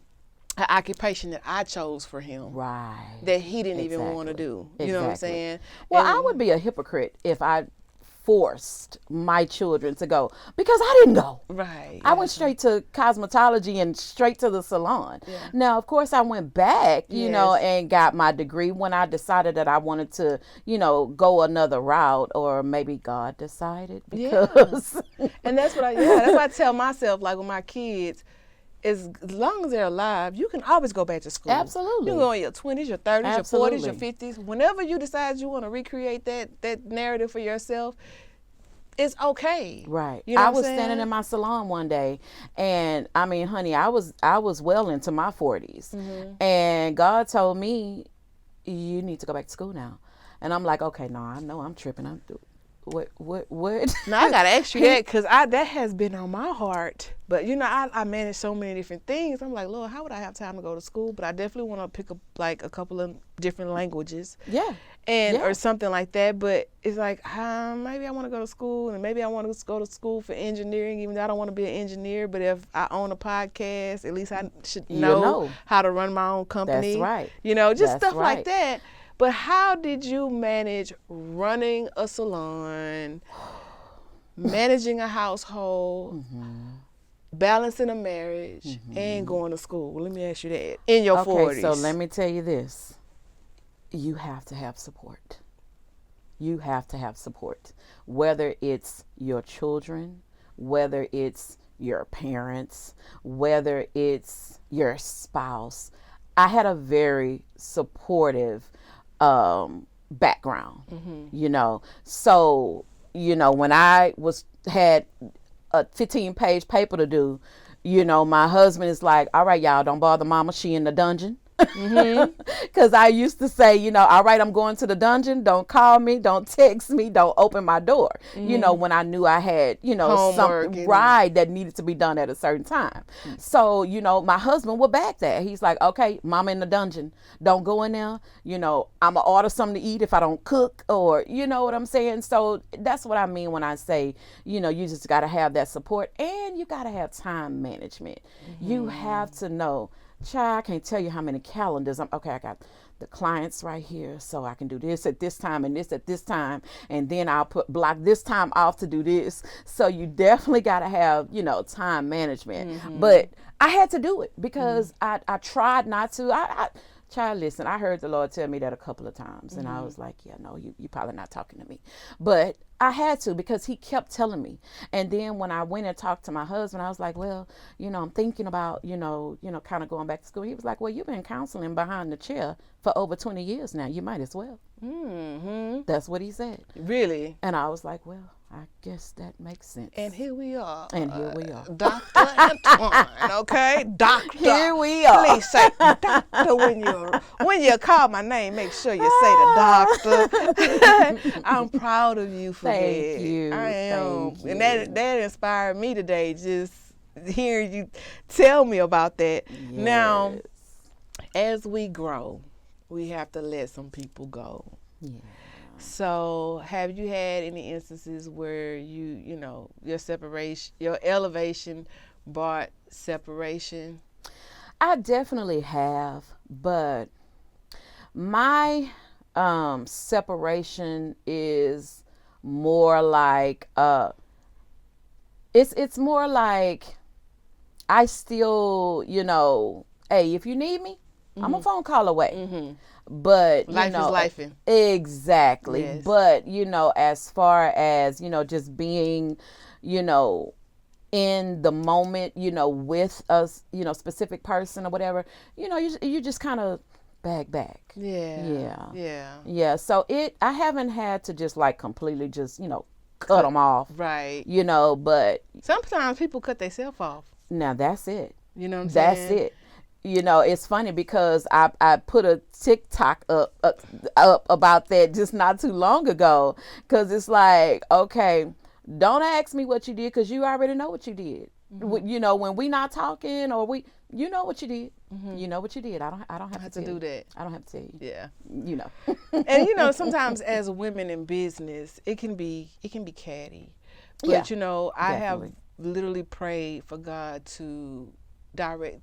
Speaker 1: occupation that I chose for him.
Speaker 2: Right.
Speaker 1: That he didn't even want to do. You know what I'm saying?
Speaker 2: Well, I would be a hypocrite if I forced my children to go because I didn't go.
Speaker 1: Right.
Speaker 2: I went straight to cosmetology and straight to the salon. Yeah. Now, of course, I went back, and got my degree when I decided that I wanted to, go another route, or maybe God decided because.
Speaker 1: Yeah. And that's what I tell myself, like with my kids. As long as they're alive, you can always go back to school.
Speaker 2: Absolutely.
Speaker 1: You can go in your 20s, your 30s, your 40s, your 50s. Whenever you decide you want to recreate that narrative for yourself, it's okay.
Speaker 2: Right.
Speaker 1: You know
Speaker 2: I was standing in my salon one day, and I mean, honey, I was well into my 40s, and God told me, you need to go back to school now. And I'm like, okay, no, I know I'm tripping. I'm what?
Speaker 1: Now I gotta ask you that because that has been on my heart. But I manage so many different things. I'm like, Lord, how would I have time to go to school? But I definitely want to pick up like a couple of different languages.
Speaker 2: Yeah.
Speaker 1: Or something like that. But it's like, maybe I want to go to school, and maybe I want to go to school for engineering, even though I don't want to be an engineer. But if I own a podcast, at least I should know how to run my own company.
Speaker 2: That's right.
Speaker 1: Just stuff like that. But how did you manage running a salon, managing a household, balancing a marriage, and going to school? Let me ask you that. In your 40s.
Speaker 2: Okay, so let me tell you this. You have to have support. You have to have support. Whether it's your children, whether it's your parents, whether it's your spouse. I had a very supportive background, you know. So, you know, when I had a 15-page paper to do, you know, my husband is like, all right, y'all, don't bother mama. She in the dungeon. Because I used to say, you know, all right, I'm going to the dungeon. Don't call me. Don't text me. Don't open my door. You know, when I knew I had, you know,
Speaker 1: homework
Speaker 2: some ride that needed to be done at a certain time. So, you know, my husband would back that. He's like, okay, mama in the dungeon. Don't go in there. You know, I'm going to order something to eat if I don't cook, or, you know what I'm saying? So that's what I mean when I say, you know, you just got to have that support, and you got to have time management. You have to know. Child, I can't tell you how many calendars. I got the clients right here, so I can do this at this time and this at this time, and then I'll block this time off to do this. So you definitely got to have, you know, time management. But I had to do it because I tried not to. Child, listen, I heard the Lord tell me that a couple of times, and I was like, yeah, no, you probably not talking to me. But I had to, because he kept telling me. And then when I went and talked to my husband, I was like, well, you know, I'm thinking about, you know, kind of going back to school. He was like, well, you've been counseling behind the chair for over 20 years now. You might as well. That's what he said.
Speaker 1: Really?
Speaker 2: And I was like, well, I guess that makes sense.
Speaker 1: And here we are.
Speaker 2: Dr.
Speaker 1: Antoine, okay? Doctor.
Speaker 2: Here we are.
Speaker 1: Please say doctor when you call my name. Make sure you say the doctor. I'm proud of you for that.
Speaker 2: Thank you.
Speaker 1: I am.
Speaker 2: Thank you.
Speaker 1: And that inspired me today, just hearing you tell me about that.
Speaker 2: Yes.
Speaker 1: Now, as we grow, we have to let some people go.
Speaker 2: Yeah.
Speaker 1: So, have you had any instances where you know, your elevation brought separation?
Speaker 2: I definitely have, but my separation is more like it's more like I still, you know, hey, if you need me, I'm a phone call away. But
Speaker 1: life is lifing.
Speaker 2: Exactly.
Speaker 1: Yes.
Speaker 2: But, you know, as far as, you know, just being, you know, in the moment, you know, with a, you know, specific person or whatever, you know, you just kind of back. Yeah. So I haven't had to just like completely just, you know, cut them off.
Speaker 1: Right.
Speaker 2: You know, but
Speaker 1: sometimes people cut themselves off.
Speaker 2: Now that's it.
Speaker 1: You know what I'm saying?
Speaker 2: That's it. You know, it's funny because I put a TikTok up about that just not too long ago, because it's like, okay, don't ask me what you did, because you already know what you did. You know, when we not talking, or you know what you did. You know what you did. I don't have to
Speaker 1: do that.
Speaker 2: I don't have to tell you.
Speaker 1: Yeah.
Speaker 2: You know.
Speaker 1: And you know, sometimes as women in business, it can be catty. But you know, I have literally prayed for God to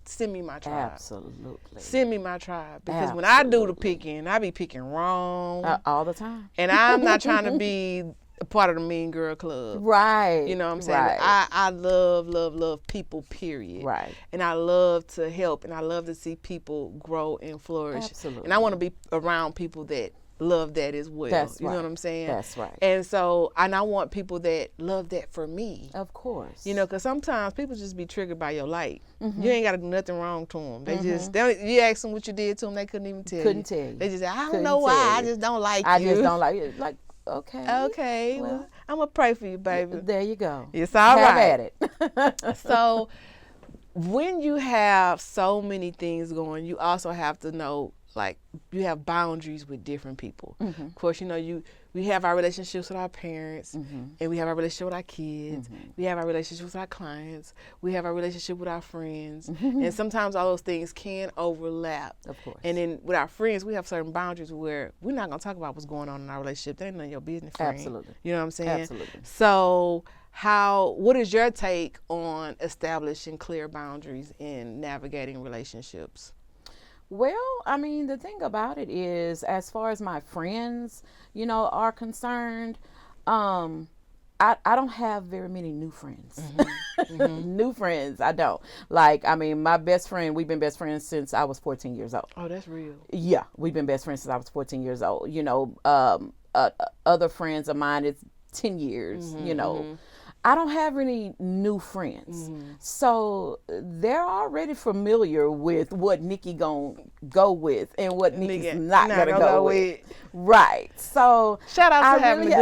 Speaker 1: send me my tribe.
Speaker 2: Absolutely.
Speaker 1: Send me my tribe, because when I do the picking, I be picking wrong
Speaker 2: all the time.
Speaker 1: And I'm not trying to be a part of the mean girl club.
Speaker 2: Right.
Speaker 1: You know what I'm saying?
Speaker 2: Right.
Speaker 1: I love people, period.
Speaker 2: Right.
Speaker 1: And I love to help, and I love to see people grow and flourish.
Speaker 2: Absolutely.
Speaker 1: And I want to be around people that love that as well.
Speaker 2: That's
Speaker 1: you
Speaker 2: right.
Speaker 1: know what I'm saying?
Speaker 2: That's right.
Speaker 1: And so, and I want people that love that for me.
Speaker 2: Of course.
Speaker 1: You know, because sometimes people just be triggered by your light. You ain't got to do nothing wrong to them. They you ask them what you did to them, they couldn't even tell you.
Speaker 2: Couldn't tell you.
Speaker 1: They just say, I don't know why, I just don't like you.
Speaker 2: I just don't like you. Like, okay.
Speaker 1: Okay, well, I'm going to pray for you, baby.
Speaker 2: There you go.
Speaker 1: It's all right.
Speaker 2: Have at it.
Speaker 1: So, when you have so many things going, you also have to know, like, you have boundaries with different people. Of course, you know, we have our relationships with our parents, and we have our relationship with our kids. We have our relationships with our clients. We have our relationship with our friends. And sometimes all those things can overlap.
Speaker 2: Of course.
Speaker 1: And then with our friends, we have certain boundaries where we're not going to talk about what's going on in our relationship. That ain't none of your business, friend.
Speaker 2: Absolutely.
Speaker 1: You know what I'm saying?
Speaker 2: Absolutely.
Speaker 1: So, what is your take on establishing clear boundaries in navigating relationships?
Speaker 2: Well, I mean, the thing about it is, as far as my friends, are concerned, um, I don't have very many new friends. New friends, I don't. Like, I mean, my best friend, we've been best friends since I was 14 years old.
Speaker 1: Oh, that's real.
Speaker 2: Yeah, we've been best friends since I was 14 years old. Other friends of mine, it's 10 years. I don't have any new friends. So they're already familiar with what Nikki gonna go with and what Nikki's not gonna go with. Right. So
Speaker 1: shout out to having a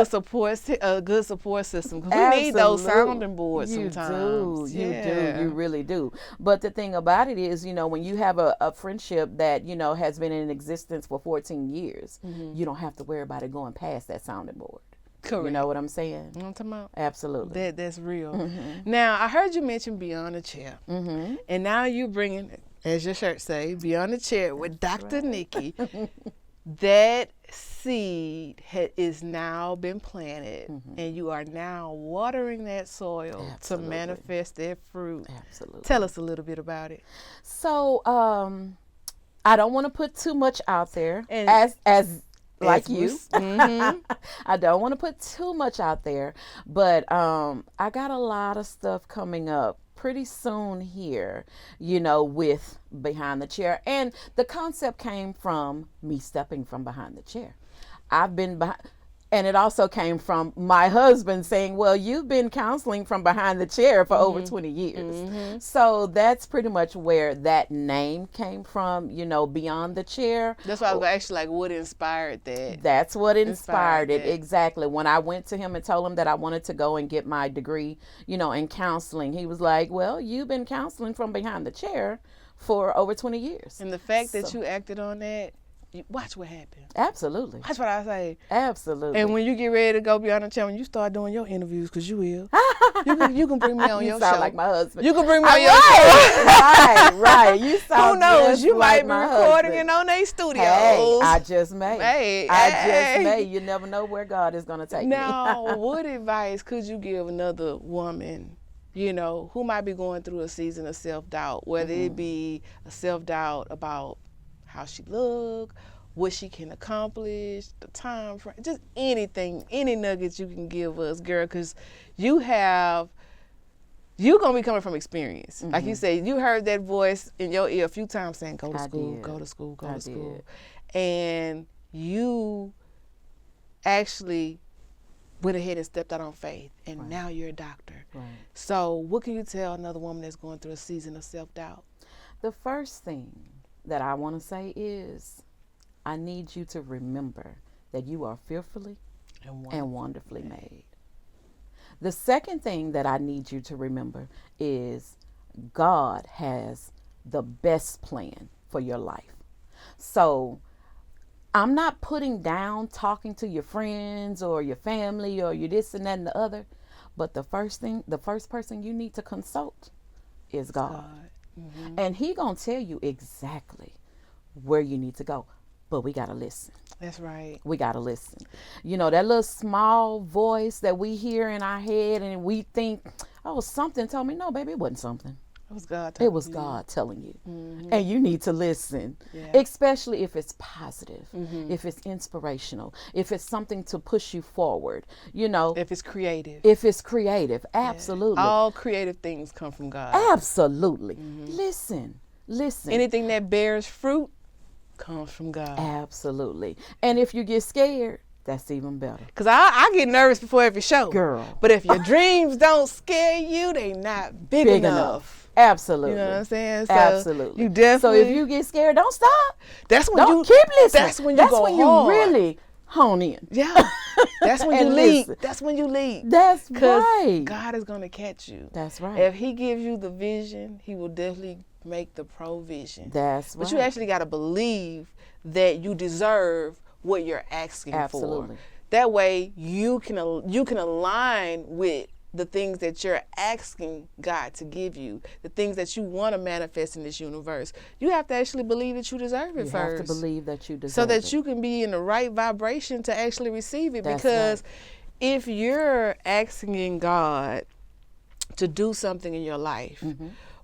Speaker 1: good support system, because we need those sounding boards sometimes.
Speaker 2: You do. You really do. But the thing about it is, when you have a friendship that, has been in existence for 14 years, you don't have to worry about it going past that sounding board.
Speaker 1: Correct.
Speaker 2: You know what I'm saying?
Speaker 1: You know what I'm talking about?
Speaker 2: Absolutely.
Speaker 1: That's real. Now, I heard you mention Beyond the Chair. And now you're bringing, as your shirt say, Beyond the Chair with Dr. Nikki. That seed is now been planted, and you are now watering that soil to manifest that fruit.
Speaker 2: Absolutely.
Speaker 1: Tell us a little bit about it.
Speaker 2: So, I don't want to put too much out there, as like you. I don't want to put too much out there, but I got a lot of stuff coming up pretty soon here, with Behind the Chair. And the concept came from me stepping from behind the chair. I've been behind. And it also came from my husband saying, well, you've been counseling from behind the chair for over 20 years. So that's pretty much where that name came from, Beyond the Chair.
Speaker 1: That's why I was actually what inspired that?
Speaker 2: That's what inspired it. Exactly. When I went to him and told him that I wanted to go and get my degree, in counseling, he was like, well, you've been counseling from behind the chair for over 20 years.
Speaker 1: And the fact that you acted on that, watch what happens.
Speaker 2: Absolutely.
Speaker 1: That's what I say.
Speaker 2: Absolutely.
Speaker 1: And when you get ready to go Beyond the Chair, when you start doing your interviews, because you will, you can bring me on your show.
Speaker 2: You sound like my husband.
Speaker 1: You can bring me on your show.
Speaker 2: Right. You sound
Speaker 1: Who knows? You
Speaker 2: like
Speaker 1: might be recording in Onney Studios.
Speaker 2: Hey, I just may.
Speaker 1: Hey.
Speaker 2: Just may. You never know where God is going to take me.
Speaker 1: Now, what advice could you give another woman, who might be going through a season of self-doubt, whether it be a self-doubt about how she look, what she can accomplish, the time frame, just anything, any nuggets you can give us, girl, because you're going to be coming from experience. Like you said, you heard that voice in your ear a few times saying, go to school, go to school, go to school. And you actually went ahead and stepped out on faith, and now you're a doctor.
Speaker 2: Right.
Speaker 1: So what can you tell another woman that's going through a season of self-doubt?
Speaker 2: The first thing that I want to say is, I need you to remember that you are fearfully and wonderfully made. The second thing that I need you to remember is God has the best plan for your life. So I'm not putting down talking to your friends or your family or your this and that and the other, but the first person you need to consult is God. And he gonna tell you exactly where you need to go, but we gotta listen.
Speaker 1: That's right.
Speaker 2: We gotta listen. That little small voice that we hear in our head, and we think, oh, something told me. No, baby, it wasn't something.
Speaker 1: It was God.
Speaker 2: God telling you, and you need to listen, especially if it's positive, if it's inspirational, if it's something to push you forward.
Speaker 1: If it's creative.
Speaker 2: Absolutely.
Speaker 1: All creative things come from God.
Speaker 2: Absolutely. Listen.
Speaker 1: Anything that bears fruit comes from God.
Speaker 2: Absolutely. And if you get scared, that's even better.
Speaker 1: Because I get nervous before every show.
Speaker 2: Girl.
Speaker 1: But if your dreams don't scare you, they not big enough.
Speaker 2: Absolutely.
Speaker 1: You know what I'm saying? So
Speaker 2: absolutely.
Speaker 1: You definitely.
Speaker 2: So if you get scared, don't stop. Don't keep listening.
Speaker 1: That's when you
Speaker 2: really hone in.
Speaker 1: Yeah. That's when you lead. That's when you lead.
Speaker 2: That's right.
Speaker 1: God is going to catch you.
Speaker 2: That's right.
Speaker 1: If he gives you the vision, he will definitely make the provision.
Speaker 2: That's right.
Speaker 1: But you actually got to believe that you deserve what you're asking
Speaker 2: Absolutely.
Speaker 1: for. That way you can align with the things that you're asking God to give you, the things that you want to manifest in this universe. You have to actually believe that you deserve it first.
Speaker 2: You have to believe that you deserve it.
Speaker 1: So that you can be in the right vibration to actually receive it.
Speaker 2: That's
Speaker 1: because
Speaker 2: right.
Speaker 1: if you're asking God to do something in your life,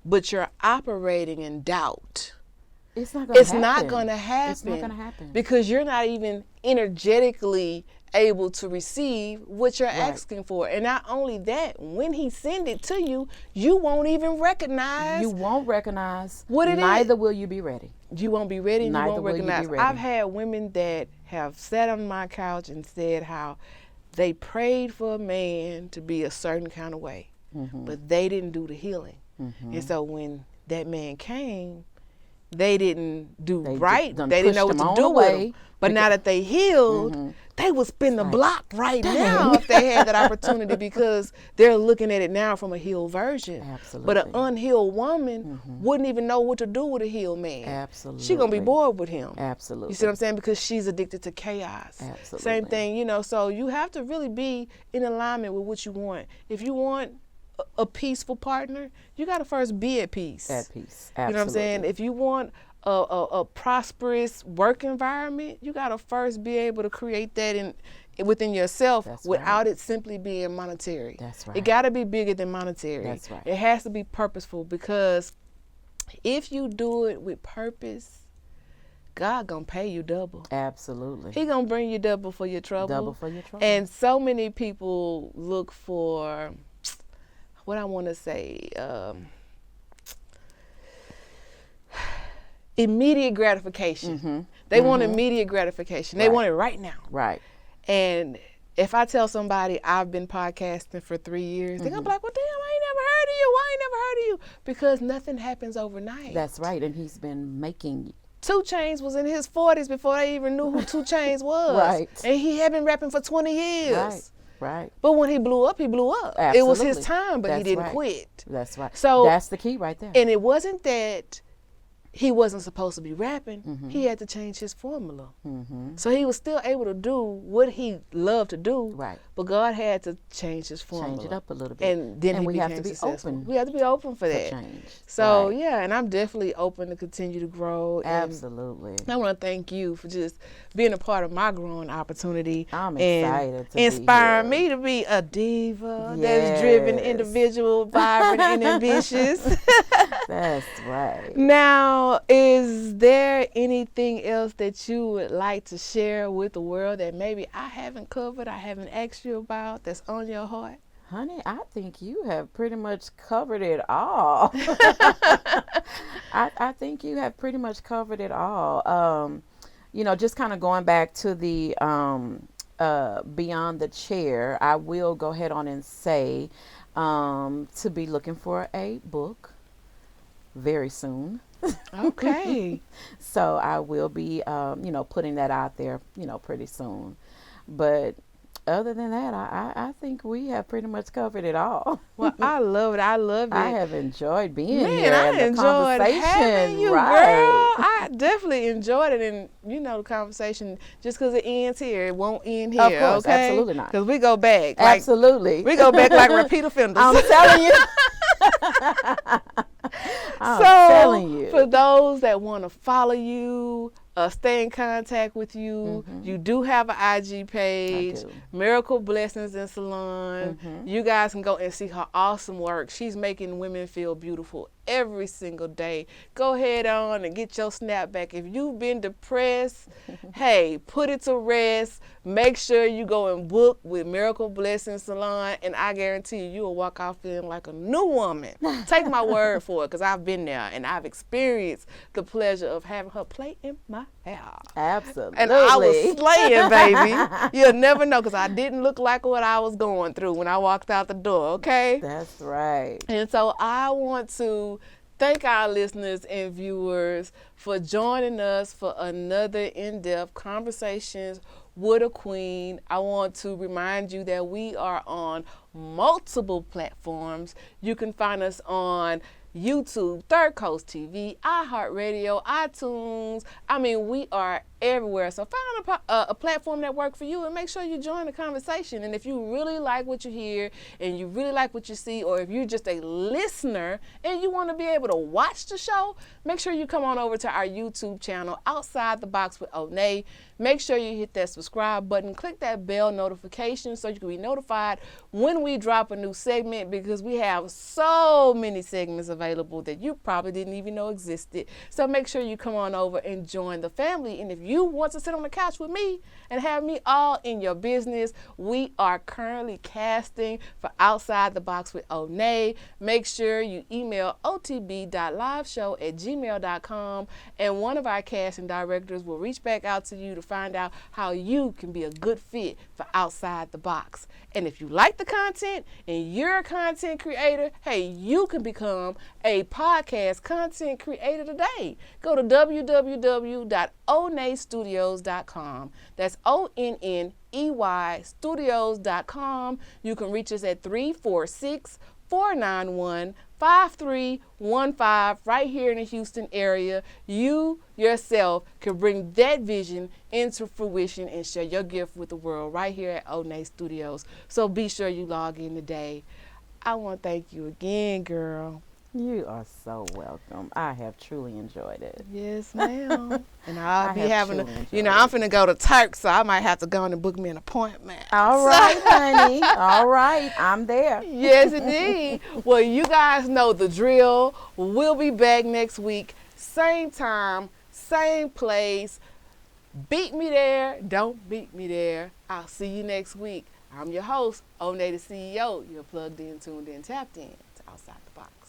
Speaker 1: but you're operating in doubt,
Speaker 2: it's not going to
Speaker 1: It's
Speaker 2: happen.
Speaker 1: not going to happen.
Speaker 2: It's not going to happen.
Speaker 1: Because you're not even energetically able to receive what you're asking for. And not only that, when he send it to you, you won't even recognize.
Speaker 2: You won't recognize.
Speaker 1: What it is.
Speaker 2: Neither will you be ready.
Speaker 1: You won't be ready, and
Speaker 2: Neither
Speaker 1: you won't
Speaker 2: will you be
Speaker 1: recognize.
Speaker 2: ready.
Speaker 1: I've had women that have sat on my couch and said how they prayed for a man to be a certain kind of way, but they didn't do the healing. And so when that man came, they didn't do right. They didn't know what to do with him. But now that they healed, they would spin the block right now if they had that opportunity, because they're looking at it now from a healed version.
Speaker 2: Absolutely.
Speaker 1: But an unhealed woman wouldn't even know what to do with a healed man.
Speaker 2: Absolutely.
Speaker 1: She's going to be bored with him.
Speaker 2: Absolutely.
Speaker 1: You see what I'm saying? Because she's addicted to chaos.
Speaker 2: Absolutely.
Speaker 1: Same thing, you know, so you have to really be in alignment with what you want. If you want a peaceful partner, you got to first be at peace.
Speaker 2: At peace. Absolutely.
Speaker 1: You know what I'm saying? If you want a prosperous work environment, you got to first be able to create that within yourself.
Speaker 2: That's
Speaker 1: without
Speaker 2: right.
Speaker 1: it simply being monetary.
Speaker 2: That's right.
Speaker 1: It got to be bigger than monetary.
Speaker 2: That's right.
Speaker 1: It has to be purposeful, because if you do it with purpose, God gonna pay you double.
Speaker 2: Absolutely.
Speaker 1: He gonna bring you double for your trouble.
Speaker 2: Double for your trouble.
Speaker 1: And so many people look for, what I want to say, immediate gratification. They want immediate gratification. They want it right now.
Speaker 2: Right.
Speaker 1: And if I tell somebody I've been podcasting for 3 years, they're going to be like, well, damn, I ain't never heard of you. Why I ain't never heard of you? Because nothing happens overnight.
Speaker 2: That's right. And he's been making
Speaker 1: 2 Chainz was in his 40s before they even knew who 2 Chainz was.
Speaker 2: Right.
Speaker 1: And he had been rapping for 20 years.
Speaker 2: Right. Right.
Speaker 1: But when he blew up, he blew up.
Speaker 2: Absolutely.
Speaker 1: It was his time, but he
Speaker 2: That's
Speaker 1: didn't
Speaker 2: right.
Speaker 1: quit.
Speaker 2: That's right.
Speaker 1: So
Speaker 2: that's the key right there.
Speaker 1: And it wasn't that he wasn't supposed to be rapping. He had to change his formula. So he was still able to do what he loved to do.
Speaker 2: Right.
Speaker 1: But God had to change his formula.
Speaker 2: Change it up a little bit.
Speaker 1: And then he
Speaker 2: we
Speaker 1: became
Speaker 2: have to be
Speaker 1: successful.
Speaker 2: open.
Speaker 1: We have to be open for that.
Speaker 2: Change.
Speaker 1: So
Speaker 2: Right.
Speaker 1: yeah, and I'm definitely open to continue to grow. And
Speaker 2: Absolutely.
Speaker 1: I want to thank you for just being a part of my growing opportunity.
Speaker 2: I'm
Speaker 1: and
Speaker 2: excited to be
Speaker 1: inspiring
Speaker 2: here.
Speaker 1: me to be a diva
Speaker 2: Yes.
Speaker 1: that's driven, individual, vibrant, and ambitious.
Speaker 2: That's right.
Speaker 1: Now, is there anything else that you would like to share with the world that maybe I haven't covered, I haven't asked you about, that's on your heart?
Speaker 2: Honey, I think you have pretty much covered it all. I think you have pretty much covered it all. You know, just kind of going back to the Beyond the Chair, I will go ahead on and say to be looking for a book very soon.
Speaker 1: Okay.
Speaker 2: So I will be, you know, putting that out there, you know, pretty soon. But other than that, I think we have pretty much covered it all.
Speaker 1: Well, I love it. I love it.
Speaker 2: I have enjoyed being here.
Speaker 1: Man, I
Speaker 2: and the
Speaker 1: enjoyed
Speaker 2: conversation.
Speaker 1: having you,
Speaker 2: right.
Speaker 1: girl. I definitely enjoyed it. And, you know, the conversation, just because it ends here, it won't end here,
Speaker 2: Of course,
Speaker 1: okay?
Speaker 2: absolutely not.
Speaker 1: Because we go back. Like,
Speaker 2: Absolutely.
Speaker 1: we go back like repeat offenders.
Speaker 2: I'm telling you. I'm telling you.
Speaker 1: For those that want to follow you, stay in contact with you, you do have an IG page,
Speaker 2: I do.
Speaker 1: Miracle Blessings and Salon. You guys can go and see her awesome work. She's making women feel beautiful every single day. Go ahead on and get your snapback. If you've been depressed, hey, put it to rest. Make sure you go and book with Miracle Blessings Salon, and I guarantee you will walk out feeling like a new woman. Take my word for it, because I've been there and I've experienced the pleasure of having her play in my hair.
Speaker 2: Absolutely.
Speaker 1: And I was slaying, baby. You'll never know, because I didn't look like what I was going through when I walked out the door, okay?
Speaker 2: That's right.
Speaker 1: And so I want to thank our listeners and viewers for joining us for another in-depth Conversations with a Queen. I want to remind you that we are on multiple platforms. You can find us on YouTube, Third Coast TV, iHeartRadio, iTunes. I mean, we are everywhere. So find a platform that works for you and make sure you join the conversation. And if you really like what you hear and you really like what you see, or if you're just a listener and you want to be able to watch the show, make sure you come on over to our YouTube channel, Outside the Box with Onney. Make sure you hit that subscribe button, click that bell notification so you can be notified when we drop a new segment, because we have so many segments available that you probably didn't even know existed. So make sure you come on over and join the family. And if you want to sit on the couch with me and have me all in your business, we are currently casting for Outside the Box with Onney. Make sure you email otb.liveshow@gmail.com, and one of our casting directors will reach back out to you to find out how you can be a good fit for Outside the Box. And if you like the content and you're a content creator, hey, you can become a podcast content creator today. Go to www.onneystudios.com. That's ONNEY studios.com. You can reach us at 346-491-5315 right here in the Houston area. You yourself can bring that vision into fruition and share your gift with the world right here at Onney Studios. So be sure you log in today. I want to thank you again, girl.
Speaker 2: You are so welcome. I have truly enjoyed it.
Speaker 1: Yes, ma'am. And I'll be having
Speaker 2: I'm
Speaker 1: finna go to Turk, so I might have to go in and book me an appointment.
Speaker 2: All right, honey. All right. I'm there.
Speaker 1: Yes, indeed. Well, you guys know the drill. We'll be back next week. Same time, same place. Beat me there. Don't beat me there. I'll see you next week. I'm your host, Onney the CEO. You're plugged in, tuned in, tapped in to Outside the Box.